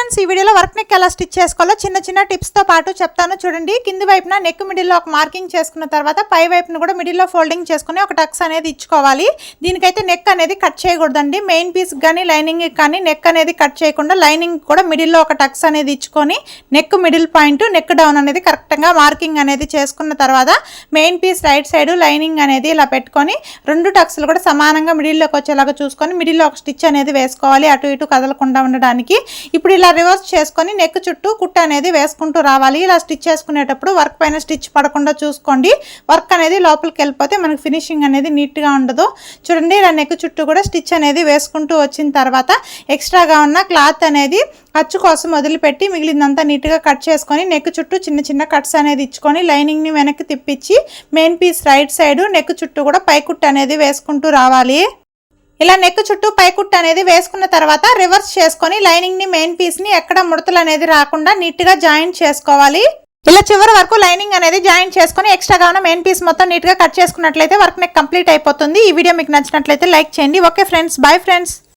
Friends, ఈ వీడియోలో work neck ఎలా స్టిచ్ చేసుకోవాలో చిన్న చిన్న టిప్స్ తో పాటు చెప్తాను చూడండి. కింది వైపున నెక్ మిడిల్ లో ఒక మార్కింగ్ చేసుకున్న తర్వాత పై వైపున కూడా మిడిల్ లో ఫోల్డింగ్ చేసుకొని ఒక టక్స్ అనేది ఇచ్చుకోవాలి. దీనికైతే నెక్ అనేది కట్ చేయకూడదండి. మెయిన్ పీస్ కానీ లైనింగ్ కానీ నెక్ అనేది కట్ చేయకుండా లైనింగ్ కూడా మిడిల్ లో ఒక టక్స్ అనేది ఇచ్చుకొని neck middle point neck down అనేది కరెక్ట్ గా మార్కింగ్ అనేది చేసుకున్న తర్వాత main piece right side lining అనేది ఇలా పెట్టుకొని రెండు టక్స్లు కూడా సమానంగా మిడిల్ లోకి వచ్చేలాగా చూసుకొని మిడిల్ లో ఒక స్టిచ్ అనేది వేసుకోవాలి, అటు ఇటు కదలకుండా ఉండడానికి. ఇప్పుడు ఇలా రివర్స్ చేసుకొని నెక్ చుట్టూ కుట్ట అనేది వేసుకుంటూ రావాలి. ఇలా స్టిచ్ చేసుకునేటప్పుడు వర్క్ పైన స్టిచ్ పడకుండా చూసుకోండి. వర్క్ అనేది లోపలికి వెళ్ళిపోతే మనకి ఫినిషింగ్ అనేది నీట్గా ఉండదు. చూడండి, ఇలా నెక్ చుట్టూ కూడా స్టిచ్ అనేది వేసుకుంటూ వచ్చిన తర్వాత ఎక్స్ట్రాగా ఉన్న క్లాత్ అనేది అచ్చు కోసం వదిలిపెట్టి మిగిలిందంతా నీట్గా కట్ చేసుకొని నెక్ చుట్టూ చిన్న చిన్న కట్స్ అనేది ఇచ్చుకొని లైనింగ్ని వెనక్కి తిప్పించి main piece right side neck చుట్టూ కూడా పైకుట్టు అనేది వేసుకుంటూ రావాలి. ఇలా నెక్ చుట్టూ పైకుట్టు అనేది వేసుకున్న తర్వాత రివర్స్ చేసుకొని లైనింగ్ ని మెయిన్ పీస్ ని ఎక్కడ ముడతలు అనేది రాకుండా నీట్ గా జాయింట్ చేసుకోవాలి. ఇలా చివరి వరకు లైనింగ్ అనేది జాయింట్ చేసుకొని ఎక్స్ట్రాగా ఉన్న మెయిన్ పీస్ మొత్తం నీట్ గా కట్ చేసుకున్నట్లయితే వర్క్ నెక్ కంప్లీట్ అయిపోతుంది. ఈ వీడియో మీకు నచ్చినట్లయితే లైక్ చేయండి. Okay friends, bye friends.